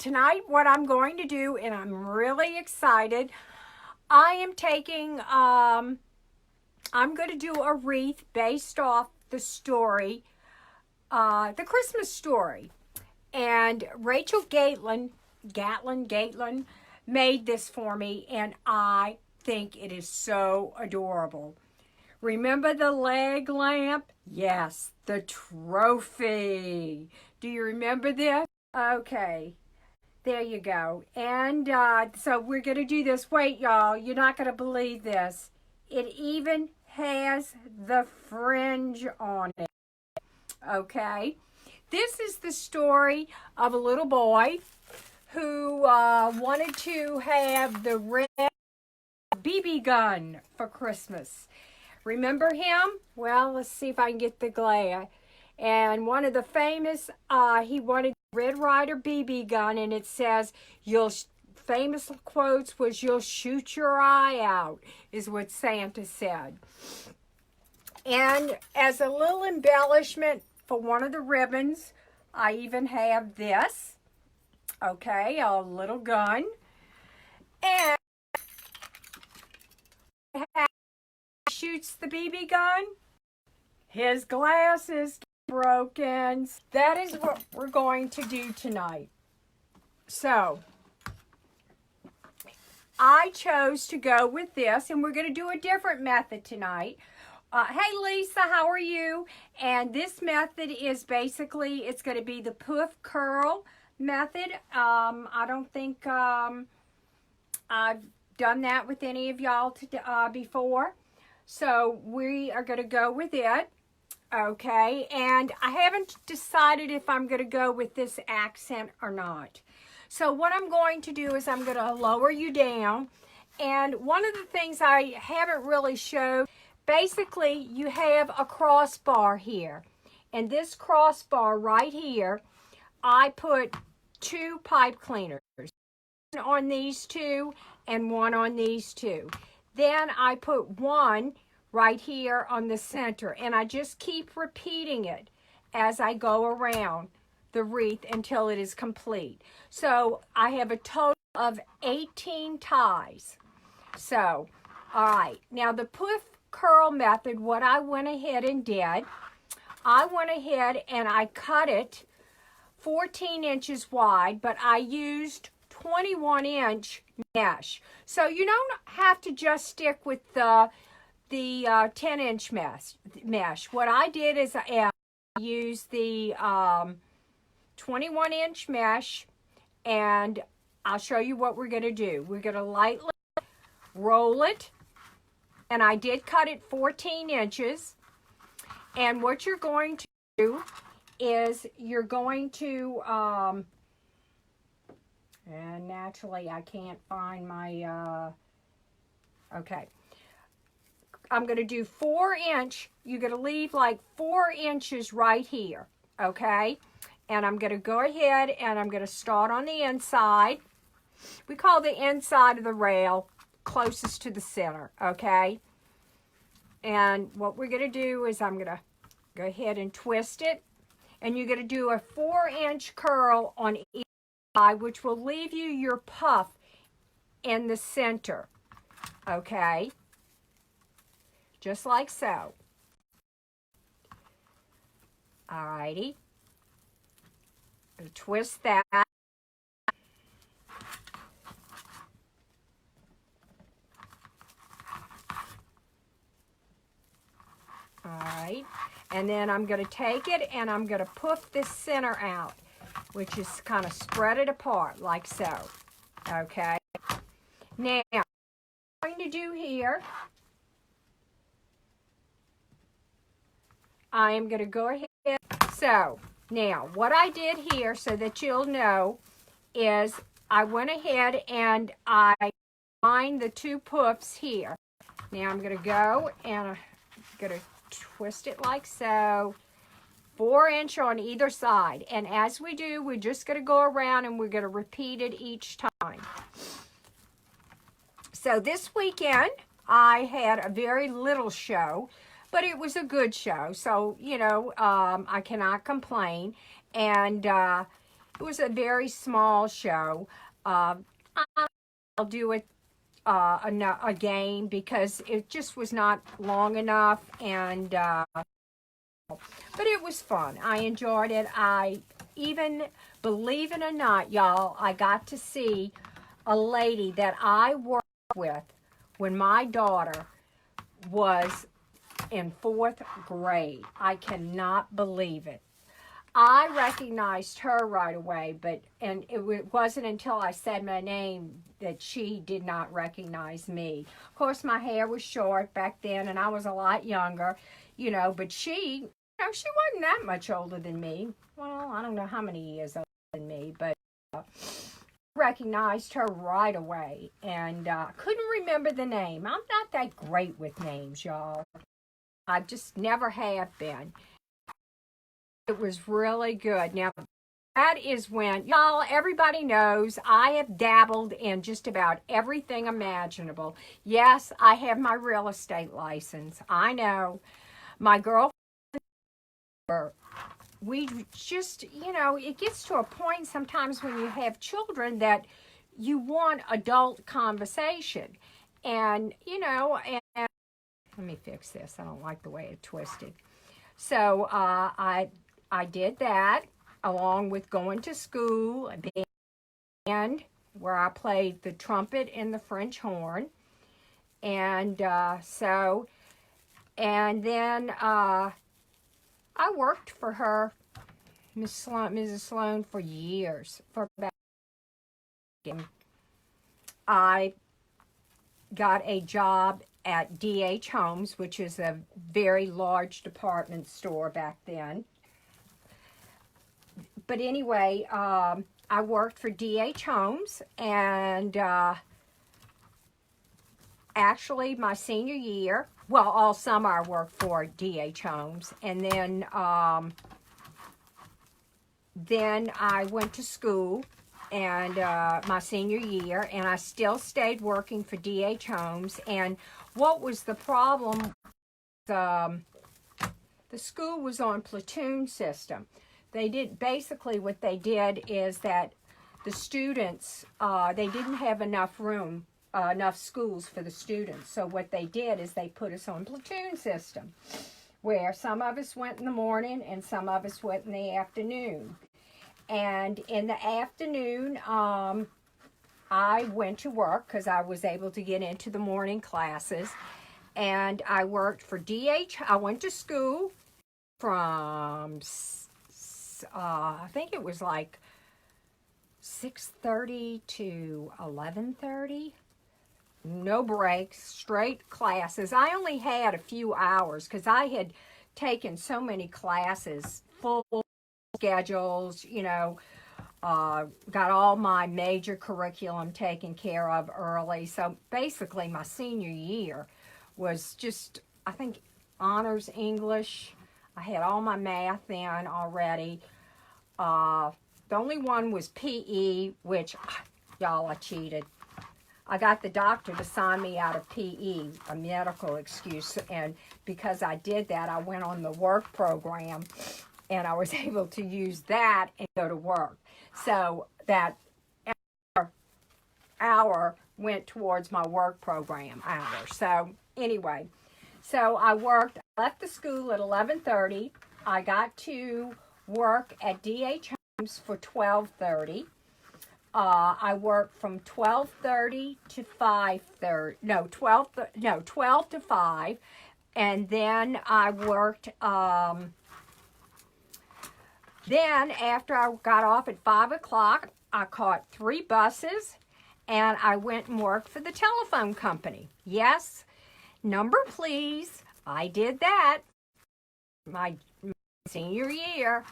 tonight what I'm going to do, and I'm really excited, I am taking, I'm going to do a wreath based off the story, The Christmas Story. And Rachel Gatlin made this for me, and I think it is so adorable. Remember the leg lamp? Yes, the trophy. Do you remember this? Okay, there you go. And so we're going to do this. Wait, y'all, you're not going to believe this. It even has the fringe on it. Okay, this is the story of a little boy who wanted to have the red BB gun for Christmas. Remember him? Well, let's see if I can get the glare. And one of the famous, he wanted Red Ryder BB gun, and it says, famous quotes was, "You'll shoot your eye out," is what Santa said. And as a little embellishment for one of the ribbons, I even have this. Okay, a little gun. And shoots the BB gun, his glasses get broken. That is what we're going to do tonight. So I chose to go with this, and we're going to do a different method tonight. Hey Lisa, how are you? And this method is basically, it's going to be the Poof curl method. I don't think I've done that with any of y'all before. So we are going to go with it. Okay, and I haven't decided if I'm going to go with this accent or not. So what I'm going to do is I'm going to lower you down. And one of the things I haven't really showed, basically you have a crossbar here. And this crossbar right here, I put 2 pipe cleaners. One on these 2 and one on these 2. Then I put one right here on the center, and I just keep repeating it as I go around the wreath until it is complete. So I have a total of 18 ties. So, all right, now the Poof curl method, what I went ahead and did, I went ahead and I cut it 14 inches wide, but I used 21-inch mesh. So you don't have to just stick with the 10-inch mesh. What I did is I used the 21-inch mesh, and I'll show you what we're going to do. We're going to lightly roll it, and I did cut it 14 inches. And what you're going to do is you're going to, and naturally I can't find my, okay. I'm going to do 4-inch. You're going to leave like 4 inches right here, okay? And I'm going to go ahead and I'm going to start on the inside. We call the inside of the rail closest to the center, okay? And what we're going to do is I'm going to go ahead and twist it. And you're going to do a 4-inch curl on each side, which will leave you your puff in the center, okay? Just like so. Alrighty. Twist that. Alright. And then I'm going to take it and I'm going to poof this center out, which is kind of spread it apart like so. Okay. Now, what I'm going to do here, I am going to go ahead. So, now, what I did here, so that you'll know, is I went ahead and I lined the 2 poofs here. Now, I'm going to go and I'm going to twist it like so. 4-inch on either side. And as we do, we're just going to go around and we're going to repeat it each time. So, this weekend, I had a very little show. But it was a good show, so, you know, I cannot complain. And it was a very small show. I'll do it again because it just was not long enough, and but it was fun. I enjoyed it. I even, believe it or not, y'all, I got to see a lady that I worked with when my daughter was in 4th grade. I cannot believe it. I recognized her right away, and it wasn't until I said my name that she did not recognize me. Of course, my hair was short back then, and I was a lot younger, but she wasn't that much older than me. Well, I don't know how many years older than me, but recognized her right away, and couldn't remember the name. I'm not that great with names, y'all. I just never have been. It was really good. Now, that is when, y'all, everybody knows I have dabbled in just about everything imaginable. Yes, I have my real estate license. I know. My girlfriend, we just, it gets to a point sometimes when you have children that you want adult conversation. And, and let me fix this. I don't like the way it twisted. So I did that along with going to school, a band where I played the trumpet and the French horn. And and then I worked for her, Mrs. Sloan, for years. I got a job at D.H. Homes, which is a very large department store back then. But anyway, I worked for D.H. Homes, and actually my senior year, well, all summer I worked for D.H. Homes, and then I went to school, and my senior year, and I still stayed working for D.H. Homes. And what was the problem? The school was on platoon system. They did, basically what they did is that the students, they didn't have enough room, enough schools for the students. So what they did is they put us on platoon system, where some of us went in the morning and some of us went in the afternoon. And in the afternoon, I went to work because I was able to get into the morning classes. And I worked for DH. I went to school from, I think it was like 6:30 to 11:30. No breaks, straight classes. I only had a few hours because I had taken so many classes, full schedules, got all my major curriculum taken care of early. So basically my senior year was just, I think, honors English. I had all my math in already. The only one was PE, which, y'all, I cheated. I got the doctor to sign me out of PE, a medical excuse, and because I did that, I went on the work program, and I was able to use that and go to work. So that hour went towards my work program hour. So anyway, so I left the school at 11:30. I got to work at DH Homes for 12:30. I worked from 12:30 to 5:30. No, 12 to 5. And then I worked, then after I got off at 5 o'clock, I caught 3 buses and I went and worked for the telephone company. Yes, number please. I did that my senior year.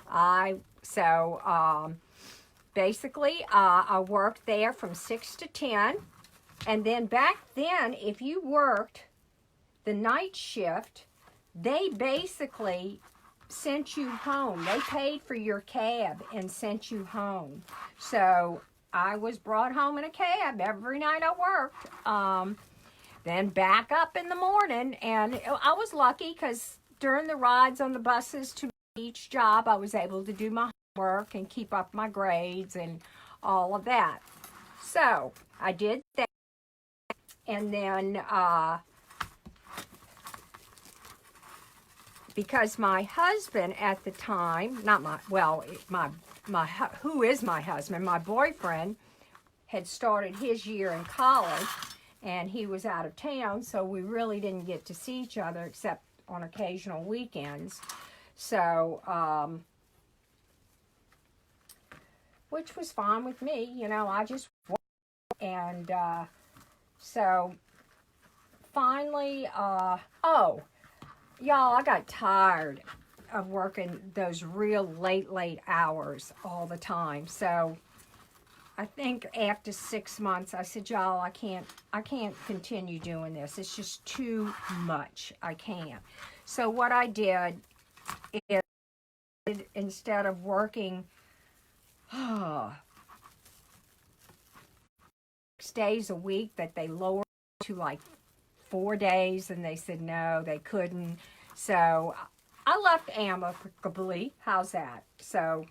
Basically, I worked there from 6 to 10. And then back then, if you worked the night shift, they basically sent you home. They paid for your cab and sent you home. So I was brought home in a cab every night I worked. Then back up in the morning. And I was lucky because during the rides on the buses to each job, I was able to do my work and keep up my grades and all of that. So I did that, and then because my husband at the time, not my, well, my who is my husband, my boyfriend, had started his year in college, and he was out of town, so we really didn't get to see each other except on occasional weekends. So, which was fine with me, you know, I just worked. And so finally, oh, y'all, I got tired of working those real late hours all the time. So I think after 6 months, I said, y'all, I can't continue doing this. It's just too much. I can't. So what I did is, instead of working 6 days a week, that they lowered to like 4 days, and they said no, they couldn't. So I left amicably. How's that? So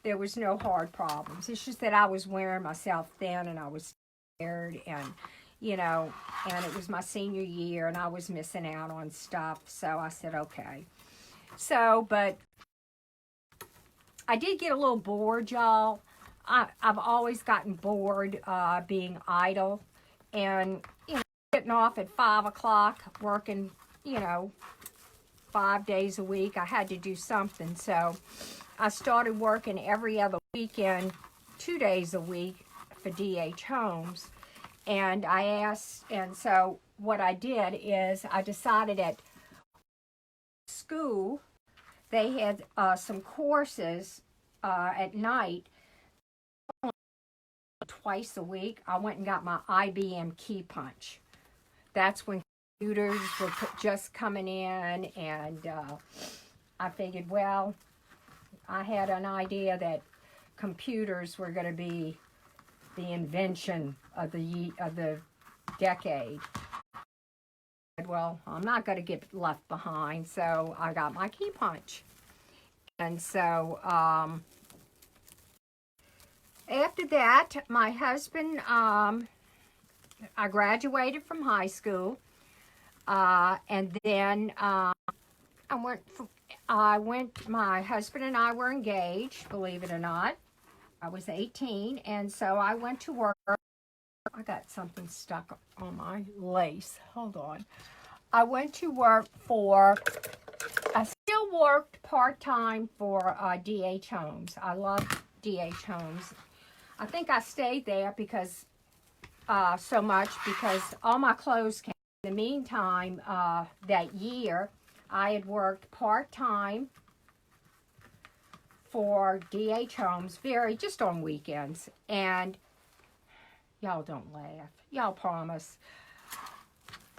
there was no hard problems. It's just that I was wearing myself thin, and I was scared, and you know, and it was my senior year, and I was missing out on stuff. So I said, okay. So, but I did get a little bored, y'all. I've always gotten bored being idle, and you know, getting off at 5 o'clock, working, you know, 5 days a week. I had to do something, so I started working every other weekend, 2 days a week for DH Homes. And I asked, and so what I did is I decided at school, they had some courses at night twice a week. I went and got my IBM key punch. That's when computers were just coming in, and I figured, well, I had an idea that computers were going to be the invention of the decade. Well, I'm not going to get left behind, so I got my key punch. And so after that, my husband, I graduated from high school, and then my husband and I were engaged, believe it or not. I was 18, and so I went to work. I got something stuck on my lace. Hold on. I went to work I still worked part-time for DH Homes. I love DH Homes. I think I stayed there because so much because all my clothes came. In the meantime, that year, I had worked part-time for DH Homes, just on weekends. And y'all don't laugh. Y'all promise.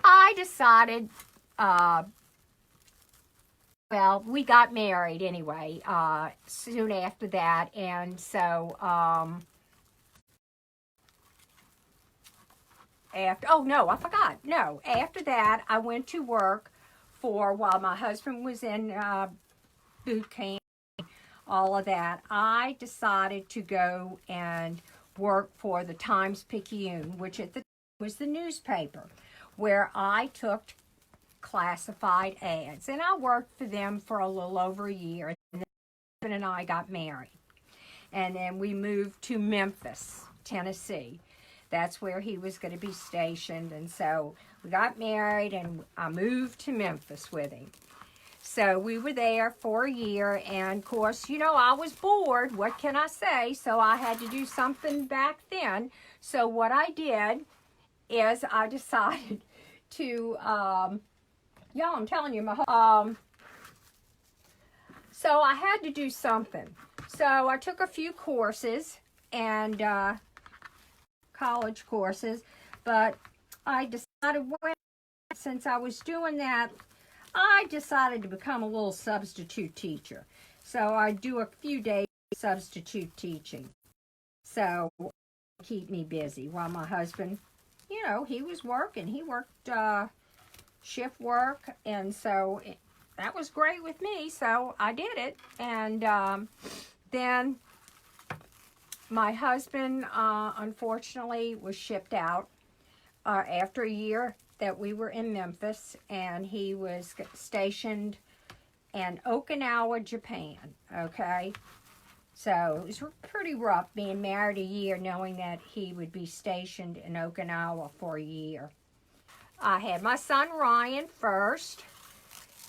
I decided, well, we got married anyway, soon after that. And so, after that, I went to work while my husband was in boot camp, all of that. I decided to go and work for the Times-Picayune, which at the time was the newspaper, where I took classified ads. And I worked for them for a little over a year. And then my husband and I got married. And then we moved to Memphis, Tennessee. That's where he was going to be stationed. And so we got married, and I moved to Memphis with him. So we were there for a year, and of course, you know, I was bored. What can I say? So I had to do something back then. So what I did is I decided to, y'all, I'm telling you, so I had to do something. So I took a few courses, and college courses, but I decided, well, since I was doing that, I decided to become a little substitute teacher. So I do a few days substitute teaching. So keep me busy while my husband, you know, he was working. He worked shift work, and so that was great with me. So I did it, and then my husband, unfortunately, was shipped out after a year that we were in Memphis, and he was stationed in Okinawa, Japan, okay? So it was pretty rough being married a year knowing that he would be stationed in Okinawa for a year. I had my son Ryan first,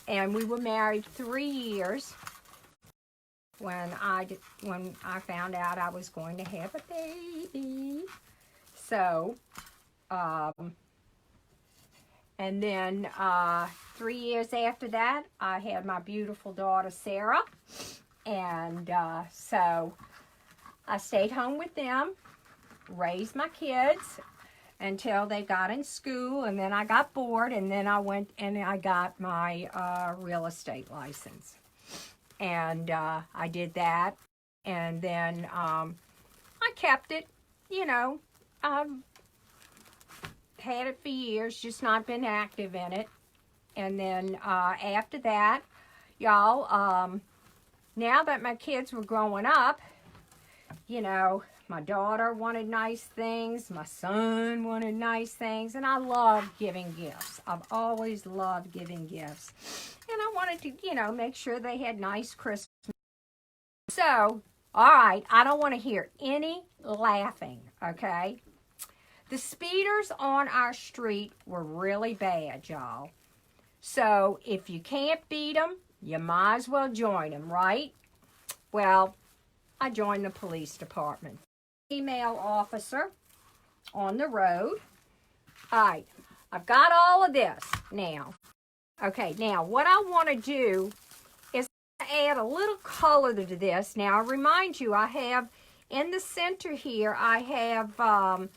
and we were married 3 years when I found out I was going to have a baby. So, and then 3 years after that, I had my beautiful daughter Sarah. And so I stayed home with them, raised my kids until they got in school, and then I got bored, and then I went and I got my real estate license. And I did that, and then I kept it, you know. I've had it for years, just not been active in it. And then after that, y'all, now that my kids were growing up, you know, my daughter wanted nice things, my son wanted nice things, and I love giving gifts. I've always loved giving gifts. And I wanted to, you know, make sure they had nice Christmas. So, all right, I don't want to hear any laughing, okay? The speeders on our street were really bad, y'all. So, if you can't beat them, you might as well join them, right? Well, I joined the police department. Female officer on the road. All right, I've got all of this now. Okay, now what I want to do is add a little color to this. Now, I remind you, I have in the center here, I have the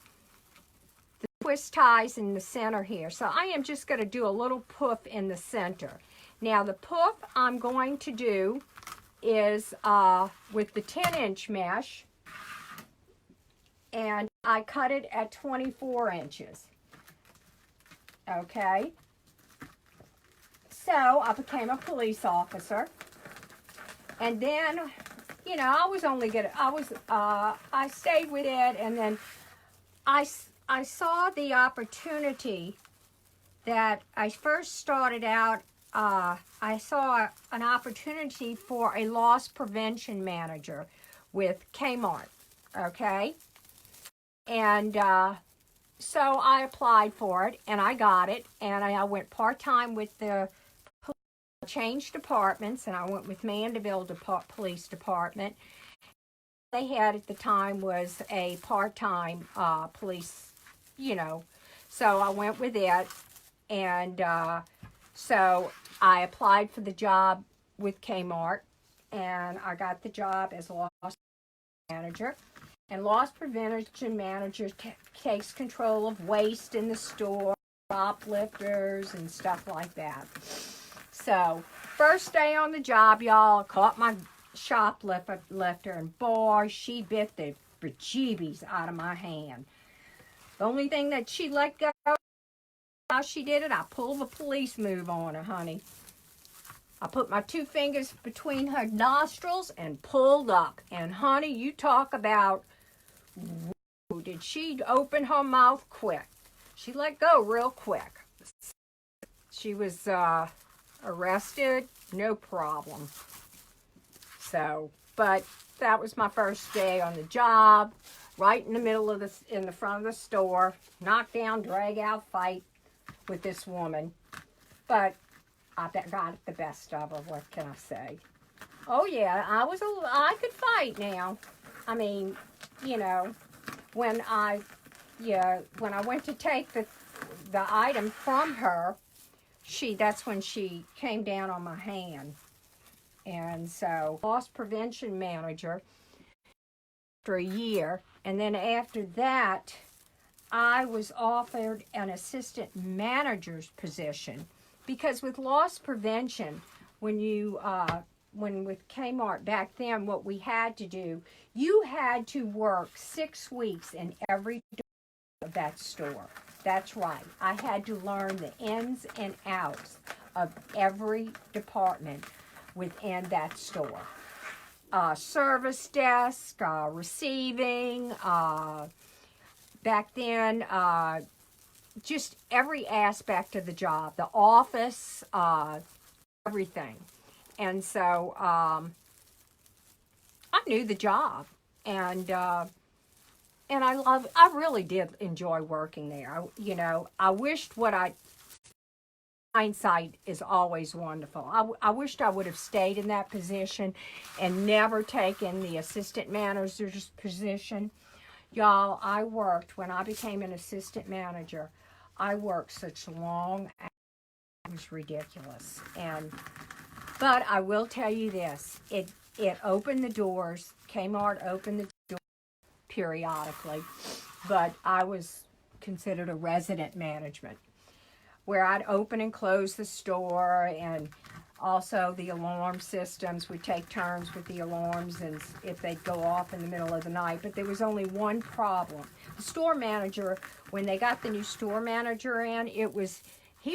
twist ties in the center here. So I am just going to do a little poof in the center. Now, the poof I'm going to do is with the 10-inch mesh, and I cut it at 24 inches. Okay. So I became a police officer, and then, you know, I stayed with it, and then I saw the opportunity that I first started out. I saw an opportunity for a loss prevention manager with Kmart, okay? And so I applied for it, and I got it, and I went part-time with the changed departments, and I went with Mandeville Police Department. They had at the time was a part-time police, you know, so I went with it, and so I applied for the job with Kmart, and I got the job as a loss manager. And loss prevention manager takes control of waste in the store, shoplifters, and stuff like that. So, first day on the job, y'all, caught my shoplifter, and boy, she bit the bejeebies out of my hand. The only thing that she let go, how she did it, I pulled the police move on her, honey. I put my 2 fingers between her nostrils and pulled up. And honey, you talk about, did she open her mouth quick. She let go real quick. She was arrested, no problem. So, but that was my first day on the job, right in the middle of in the front of the store, knockdown, drag out fight with this woman. But I got the best of her, what can I say? Oh yeah, I could fight now. I mean, you know, when I went to take the item from her, that's when she came down on my hand. And so, loss prevention manager for a year, and then after that, I was offered an assistant manager's position, because with loss prevention, when with Kmart back then, what we had to do, you had to work 6 weeks in every department of that store. That's right. I had to learn the ins and outs of every department within that store. service desk, receiving, back then, just every aspect of the job, the office, everything. And so I knew the job, and I really did enjoy working there. I wished hindsight is always wonderful. I wished I would have stayed in that position and never taken the assistant manager's position. Y'all, when I became an assistant manager, I worked such long hours. It was ridiculous. But I will tell you this, it opened the doors. Kmart opened the door periodically, but I was considered a resident management, where I'd open and close the store, and also the alarm systems. We'd take turns with the alarms, and if they'd go off in the middle of the night. But there was only one problem. The store manager, when they got the new store manager in, he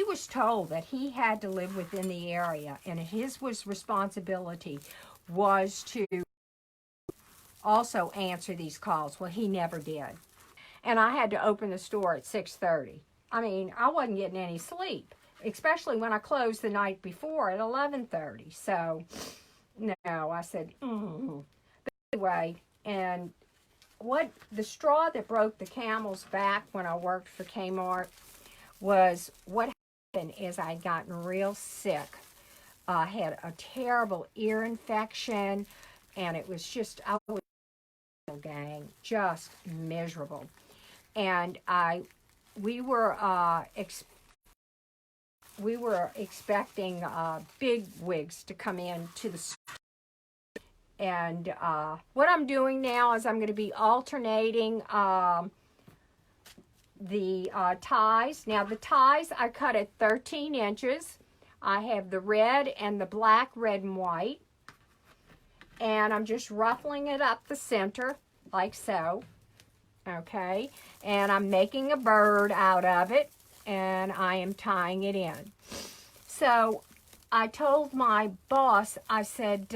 was told that he had to live within the area, and his responsibility was to also answer these calls. Well, he never did. And I had to open the store at 6:30. I mean, I wasn't getting any sleep, especially when I closed the night before at 11:30. So, no, I said, But anyway, and what the straw that broke the camel's back when I worked for Kmart was what happened is I'd gotten real sick. I had a terrible ear infection, and it was just, I was, just miserable. And we were expecting big wigs to come in to the store. And what I'm doing now is I'm going to be alternating the ties. Now the ties I cut at 13 inches. I have the red and the black, red and white. And I'm just ruffling it up the center like so. Okay, and I'm making a bird out of it, and I am tying it in. So I told my boss, I said,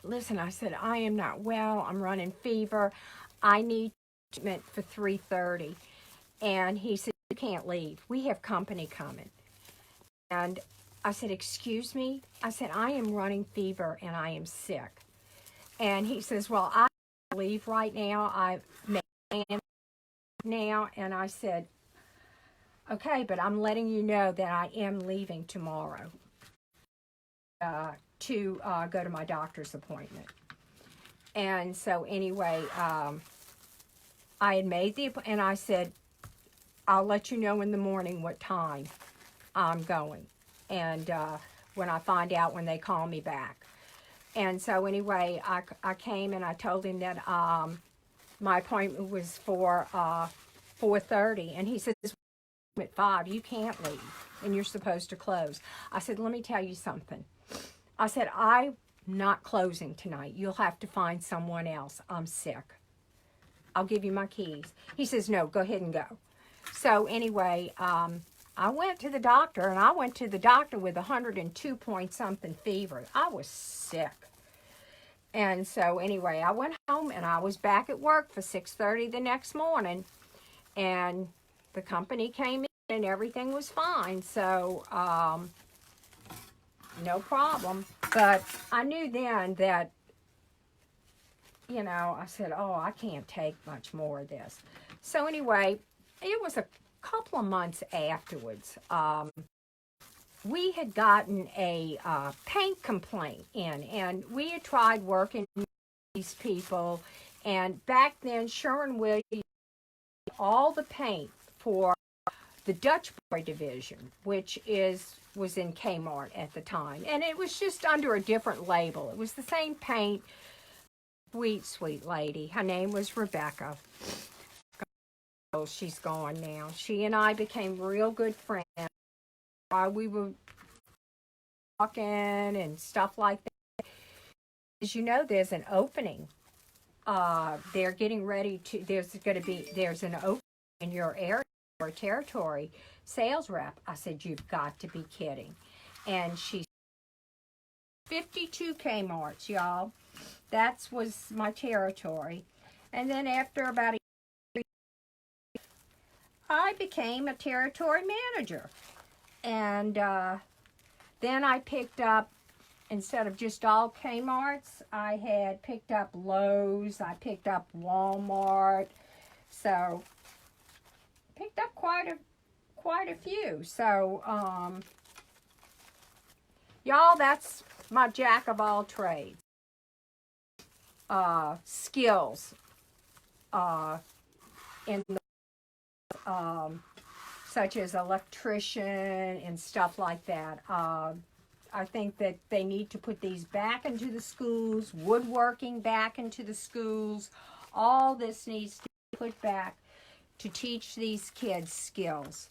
listen, I said, I am not well. I'm running fever. I need treatment for 3:30. And he said, you can't leave. We have company coming. And I said, excuse me? I said, I am running fever and I am sick. And he says, well, I leave right now. I am now. And I said, okay, but I'm letting you know that I am leaving tomorrow to go to my doctor's appointment. And so anyway, I had made and I said, I'll let you know in the morning what time I'm going. And when I find out when they call me back. And so anyway, I came and I told him that my appointment was for 4:30. And he says, at 5, you can't leave. And you're supposed to close. I said, let me tell you something. I said, I'm not closing tonight. You'll have to find someone else. I'm sick. I'll give you my keys. He says, no, go ahead and go. So anyway, I went to the doctor, and I went to the doctor with 102 point something fever. I was sick. And so anyway, I went home, and I was back at work for 6:30 the next morning. And the company came in, and everything was fine. So, no problem. But I knew then that, you know, I said, oh, I can't take much more of this. So anyway, it was a couple of months afterwards. We had gotten a paint complaint in, and we had tried working with these people. And back then, Sherwin-Williams all the paint for the Dutch Boy division, which was in Kmart at the time. And it was just under a different label. It was the same paint. Sweet, sweet lady. Her name was Rebecca. Oh, she's gone now. She and I became real good friends while we were talking and stuff like that. As you know, there's an opening. They're getting ready to, there's an opening in your area or territory, sales rep. I said, you've got to be kidding. And she 52 Kmarts, y'all. That was my territory. And then after about a year, I became a territory manager. And then I picked up, instead of just all Kmarts, I had picked up Lowe's, I picked up Walmart. So, picked up quite a few. So, y'all, that's my jack of all trades. Skills in the, such as electrician and stuff like that. I think that they need to put these back into the schools, woodworking back into the schools. All this needs to be put back to teach these kids skills.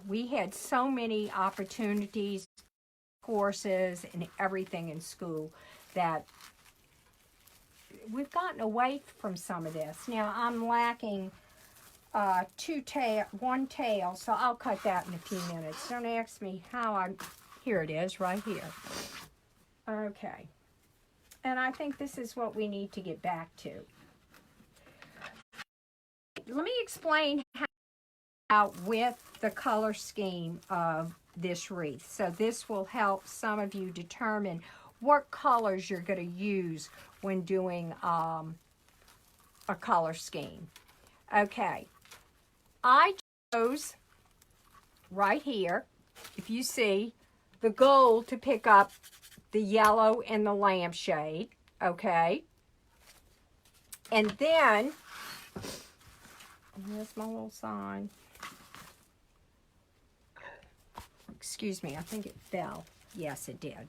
We had so many opportunities, courses, and everything in school that we've gotten away from some of this. Now, I'm lacking one tail, so I'll cut that in a few minutes. Don't ask me how here it is, right here. Okay. And I think this is what we need to get back to. Let me explain how with the color scheme of this wreath. So this will help some of you determine what colors you're going to use when doing a color scheme. Okay. I chose right here, if you see, the gold to pick up the yellow and the lampshade, okay? And then, there's my little sign. Excuse me, I think it fell. Yes, it did.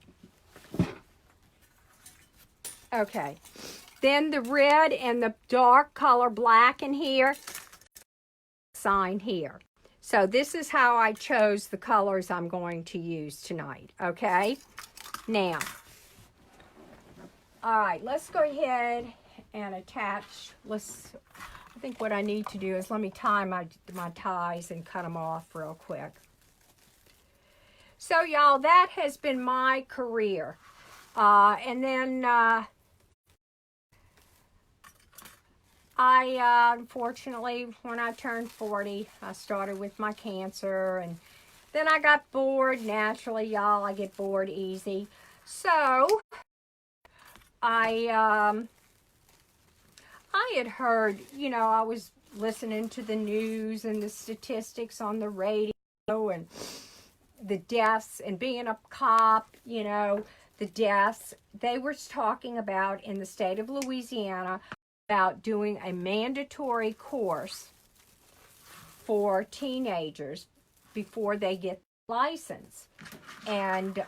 Okay. Then the red and the dark color black in here, sign here. So this is how I chose the colors I'm going to use tonight, okay? Now, all right, let's go ahead and attach, I think what I need to do is let me tie my ties and cut them off real quick. So y'all, that has been my career. And then I unfortunately, when I turned 40, I started with my cancer, and then I got bored. Naturally, y'all, I get bored easy. So I had heard, you know, I was listening to the news and the statistics on the radio and the deaths, and being a cop, you know, the deaths. They were talking about in the state of Louisiana about doing a mandatory course for teenagers before they get the license. And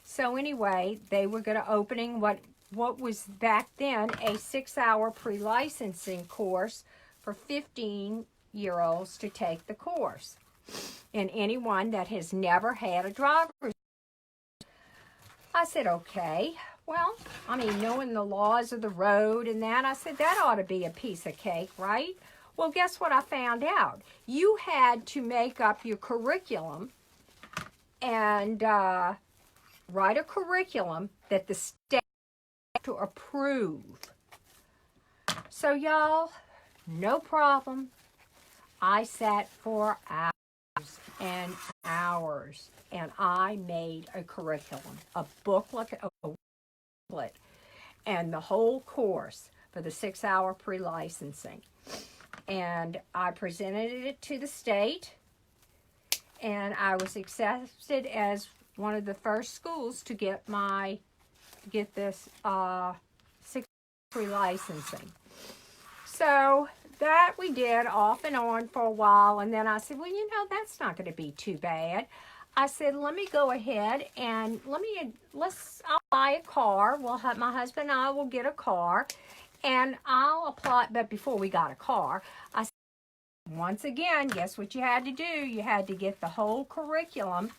so anyway, they were going to opening what was back then a 6-hour pre-licensing course for 15-year-olds to take the course. And anyone that has never had a driver's. I said, okay. Well, I mean, knowing the laws of the road and that, I said, that ought to be a piece of cake, right? Well, guess what I found out? You had to make up your curriculum and write a curriculum that the state had to approve. So, y'all, no problem. I sat for hours and hours, and I made a curriculum, a booklet, and the whole course for the 6-hour pre-licensing. And I presented it to the state, and I was accepted as one of the first schools to get this 6-hour pre-licensing. So that we did off and on for a while, and then I said, well, you know, that's not going to be too bad. I said, let me go ahead and I'll buy a car. My husband and I will get a car, and I'll apply. But before we got a car, I said, once again, guess what you had to do? You had to get the whole curriculum.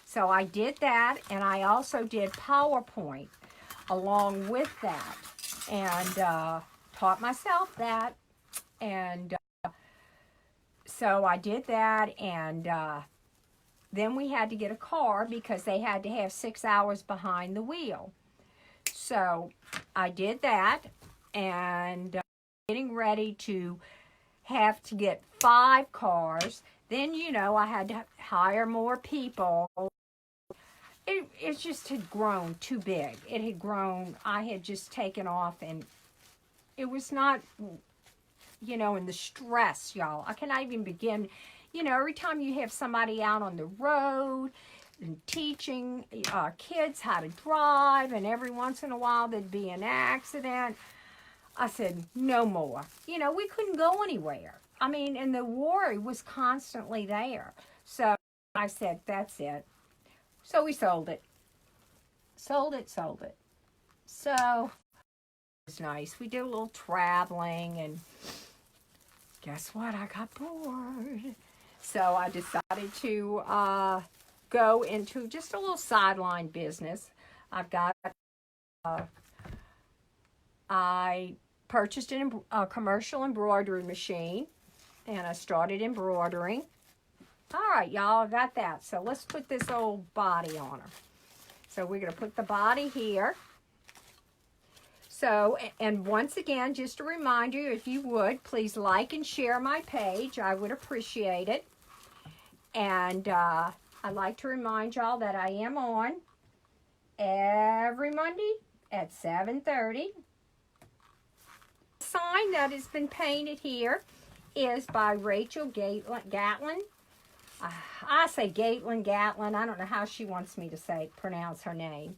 So I did that, and I also did PowerPoint along with that, and taught myself that. And so I did that, and then we had to get a car because they had to have 6 hours behind the wheel. So I did that, and getting ready to have to get 5 cars. Then, you know, I had to hire more people. It just had grown too big. It had grown. I had just taken off, and it was not, you know, and the stress, y'all. I cannot even begin. You know, every time you have somebody out on the road and teaching kids how to drive, and every once in a while there'd be an accident, I said, no more. You know, we couldn't go anywhere. I mean, and the worry was constantly there. So I said, that's it. So we sold it. Sold it. So it was nice. We did a little traveling, and guess what? I got bored. So I decided to go into just a little sideline business. I purchased a commercial embroidery machine, and I started embroidering. All right, y'all, I got that. So let's put this old body on her. So we're going to put the body here. So, and once again, just a reminder, if you would, please like and share my page. I would appreciate it. And I'd like to remind y'all that I am on every Monday at 7:30. The sign that has been painted here is by Rachel Gatlin. I say Gatlin. I don't know how she wants me to pronounce her name.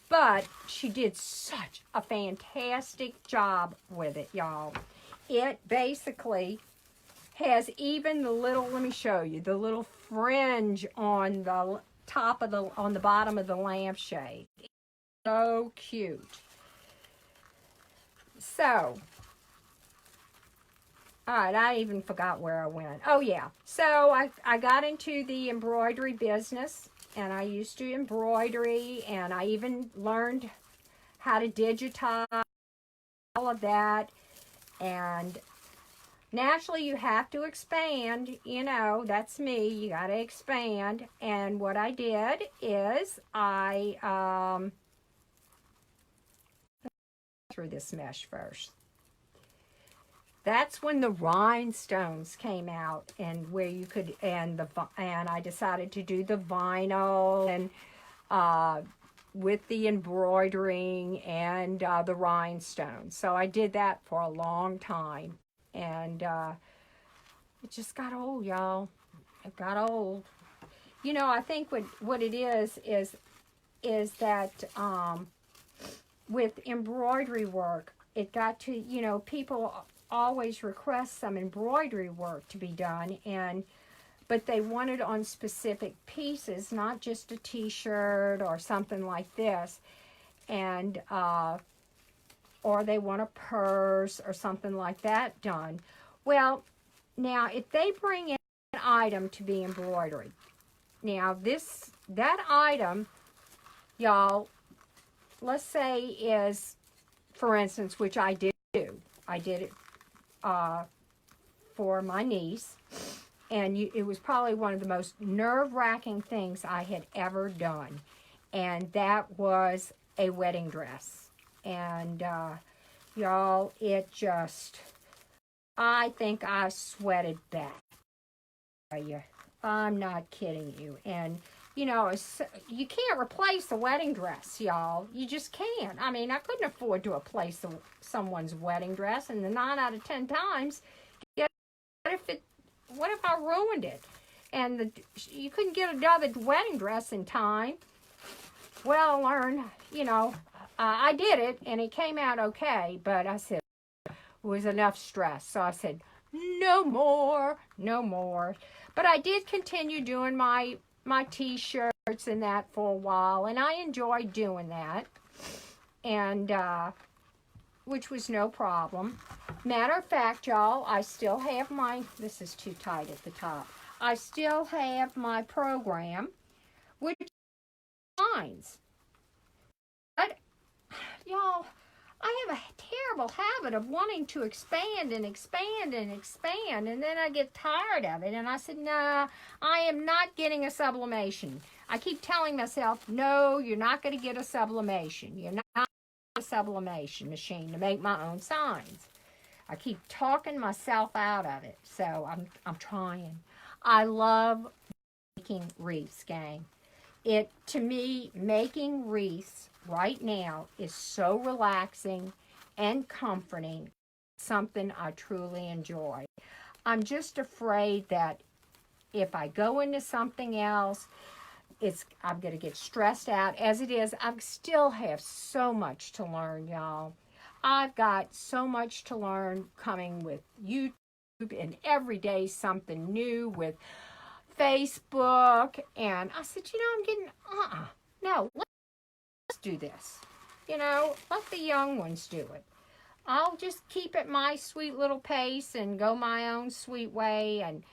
But she did such a fantastic job with it, y'all. It basically has even the little, let me show you, the little fringe on the top of on the bottom of the lampshade. So cute. So, all right, I even forgot where I went. Oh, yeah. So I got into the embroidery business, and I used to embroidery, and I even learned how to digitize, all of that. And naturally, you have to expand. You know, that's me. You got to expand. And what I did is through this mesh first. That's when the rhinestones came out, and where you could, and I decided to do the vinyl, and with the embroidering and the rhinestones. So I did that for a long time, and it just got old, y'all. It got old. You know, I think what it is that with embroidery work, it got to, you know, people always request some embroidery work to be done, but they want it on specific pieces, not just a t-shirt or something like this, and or they want a purse or something like that done. Well, now if they bring in an item to be embroidered, now that item, y'all, let's say is, for instance, which I did do, I did it for my niece, and it was probably one of the most nerve-wracking things I had ever done, and that was a wedding dress. And y'all, it just, I think I sweated back. I'm not kidding you. And you know, you can't replace a wedding dress, y'all. You just can't. I mean, I couldn't afford to replace someone's wedding dress, and the 9 out of 10 times, what if I ruined it? And you couldn't get another wedding dress in time. Well, you know, I did it, and it came out okay, but I said, it was enough stress. So I said, no more. But I did continue doing my t-shirts and that for a while, and I enjoyed doing that, and which was no problem. Matter of fact, y'all, I still have this is too tight at the top. I still have my program, which lines. But y'all, I have a terrible habit of wanting to expand and expand and expand, and then I get tired of it. And I said, nah, I am not getting a sublimation. I keep telling myself, no, you're not going to get a sublimation. You're not going to get a sublimation machine to make my own signs. I keep talking myself out of it, so I'm trying. I love making wreaths, gang. To me, making wreaths right now is so relaxing and comforting, something I truly enjoy. I'm just afraid that if I go into something else, I'm going to get stressed out. As it is, I still have so much to learn, y'all. I've got so much to learn coming with YouTube, and every day something new with Facebook. And I said, I'm getting, no, let's do this. Let the young ones do it. I'll just keep at my sweet little pace and go my own sweet way. And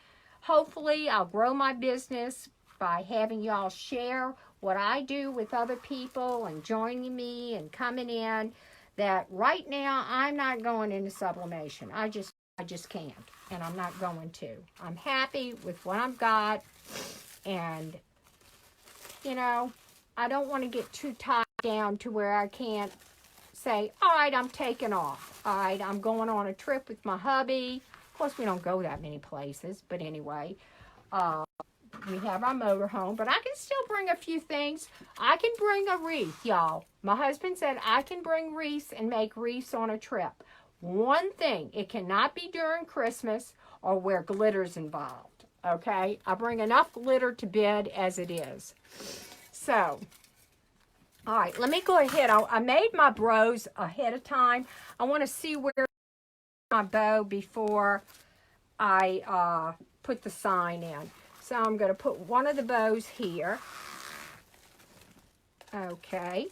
hopefully I'll grow my business by having y'all share what I do with other people and joining me and coming in. That right now I'm not going into sublimation. I just can't, and I'm not going to. I'm happy with what I've got, and I don't want to get too tied down to where I can't say, all right, I'm taking off. All right, I'm going on a trip with my hubby. Of course, we don't go that many places, but anyway, we have our motorhome, but I can still bring a few things. I can bring a wreath, y'all. My husband said I can bring wreaths and make wreaths on a trip. One thing, it cannot be during Christmas or where glitter's involved, okay? I bring enough glitter to bed as it is. So, all right, let me go ahead. I made my bows ahead of time. I want to see where my bow before I put the sign in. So I'm going to put one of the bows here. Okay.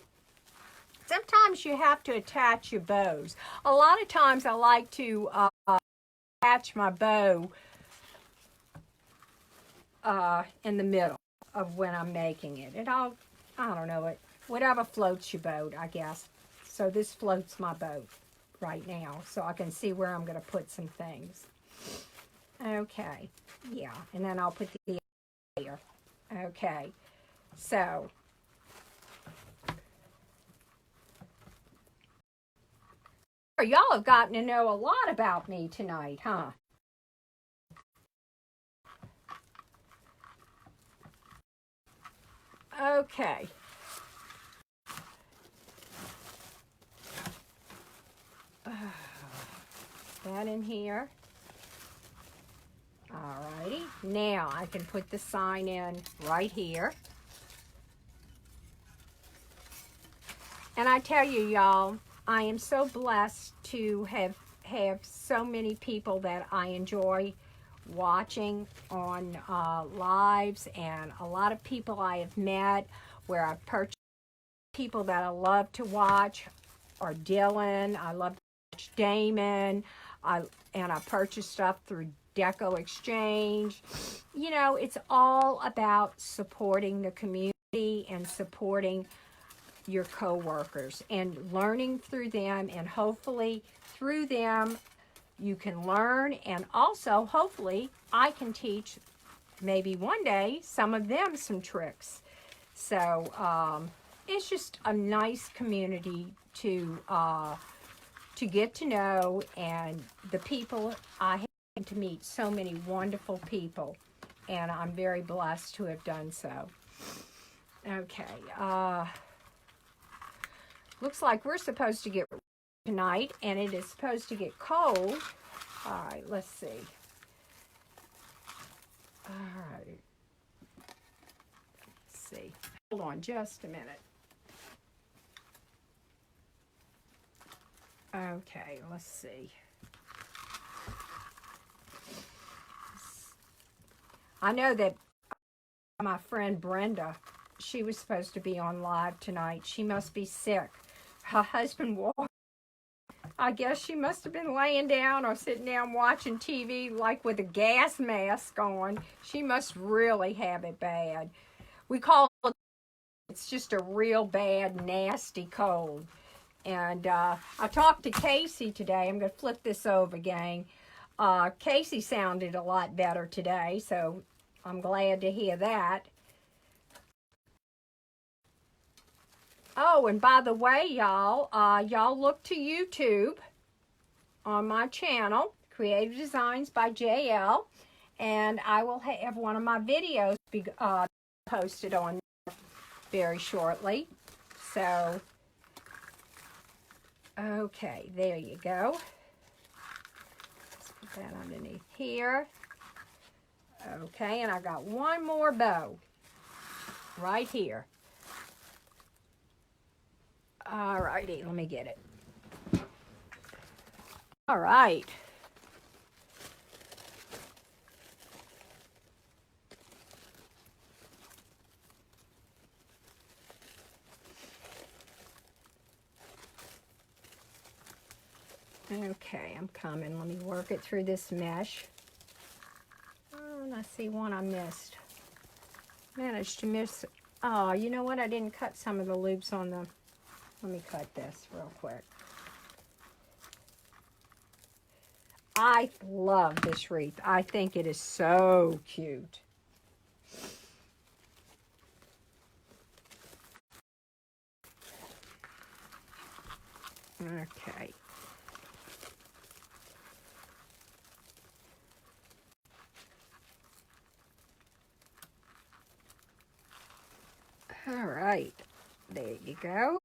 Sometimes you have to attach your bows. A lot of times I like to attach my bow in the middle of when I'm making it. I don't know, whatever floats your boat, I guess. So this floats my boat right now, so I can see where I'm going to put some things. Okay, yeah, and then I'll put the here. Okay, so y'all have gotten to know a lot about me tonight, huh? Okay. That in here. Alrighty, now I can put the sign in right here. And I tell you, y'all, I am so blessed to have so many people that I enjoy watching on lives, and a lot of people I have met where I've purchased people that I love to watch are Dylan. I love to watch Damon. And I purchased stuff through Deco Exchange. It's all about supporting the community and supporting your co-workers and learning through them, and hopefully through them you can learn, and also hopefully I can teach maybe one day some of them some tricks. So it's just a nice community to get to know, and the people I have to meet so many wonderful people, and I'm very blessed to have done so. Okay, looks like we're supposed to get tonight, and it is supposed to get cold. All right, let's see. All right, let's see. Hold on just a minute. Okay, let's see. I know that my friend Brenda, she was supposed to be on live tonight. She must be sick. Her husband walked. I guess she must have been laying down or sitting down watching TV like with a gas mask on. She must really have it bad. We call it, it's just a real bad, nasty cold. And I talked to Casey today. I'm going to flip this over, gang. Casey sounded a lot better today, so I'm glad to hear that. Oh, and by the way, y'all, y'all look to YouTube on my channel, Creative Designs by JL, and I will have one of my videos be posted on there very shortly. So, okay, there you go. Let's put that underneath here. Okay, and I got one more bow right here. All righty, let me get it. All right. Okay, I'm coming. Let me work it through this mesh. Oh, and I see one I missed. Managed to miss. Oh, you know what? I didn't cut some of the loops on the... Let me cut this real quick. I love this wreath. I think it is so cute. Okay. All right. There you go.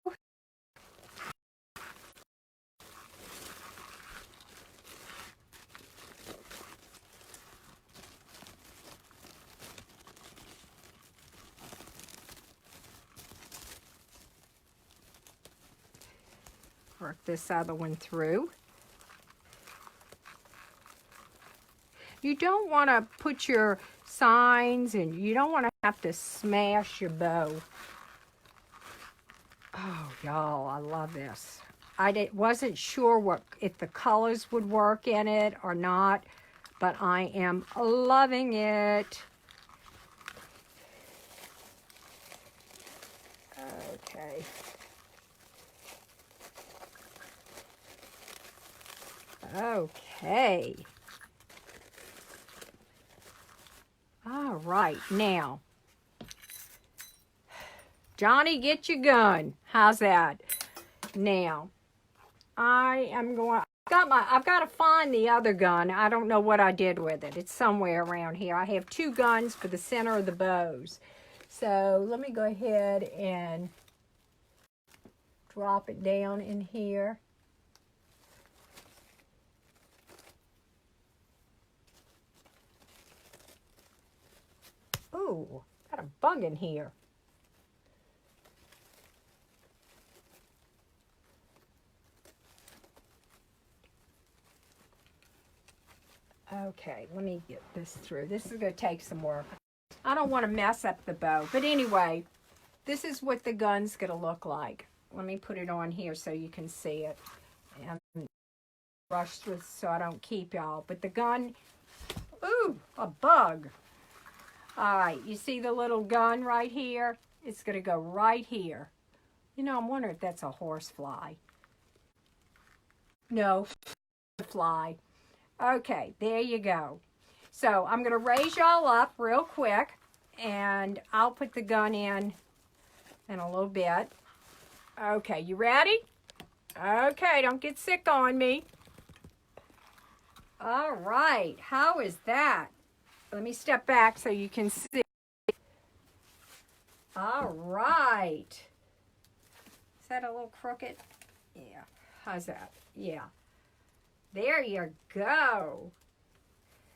Work this other one through. You don't want to put your signs, and you don't want to have to smash your bow. Oh, y'all, I love this. I wasn't sure if the colors would work in it or not, but I am loving it. Okay. Okay. All right, now, Johnnie, get your gun. How's that? Now, I've got to find the other gun. I don't know what I did with it. It's somewhere around here. I have two guns for the center of the bows. So let me go ahead and drop it down in here. Ooh, got a bug in here. Okay, let me get this through. This is going to take some work. I don't want to mess up the bow. But anyway, this is what the gun's going to look like. Let me put it on here so you can see it. And brush through so I don't keep y'all. But the gun, ooh, a bug. All right, you see the little gun right here? It's going to go right here. You know, I'm wondering if that's a horsefly. No, fly. Okay, there you go. So I'm going to raise y'all up real quick, and I'll put the gun in a little bit. Okay, you ready? Okay, don't get sick on me. All right, how is that? Let me step back so you can see. All right. Is that a little crooked? Yeah. How's that? Yeah. There you go.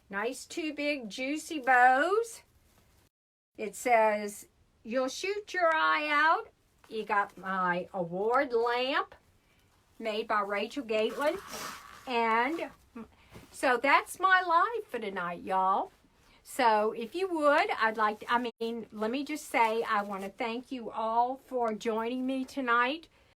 Nice two big juicy bows. It says, "You'll shoot your eye out." You got my award lamp made by Rachel Gatelin. And so that's my life for tonight, y'all. So if you would, let me just say, I want to thank you all for joining me tonight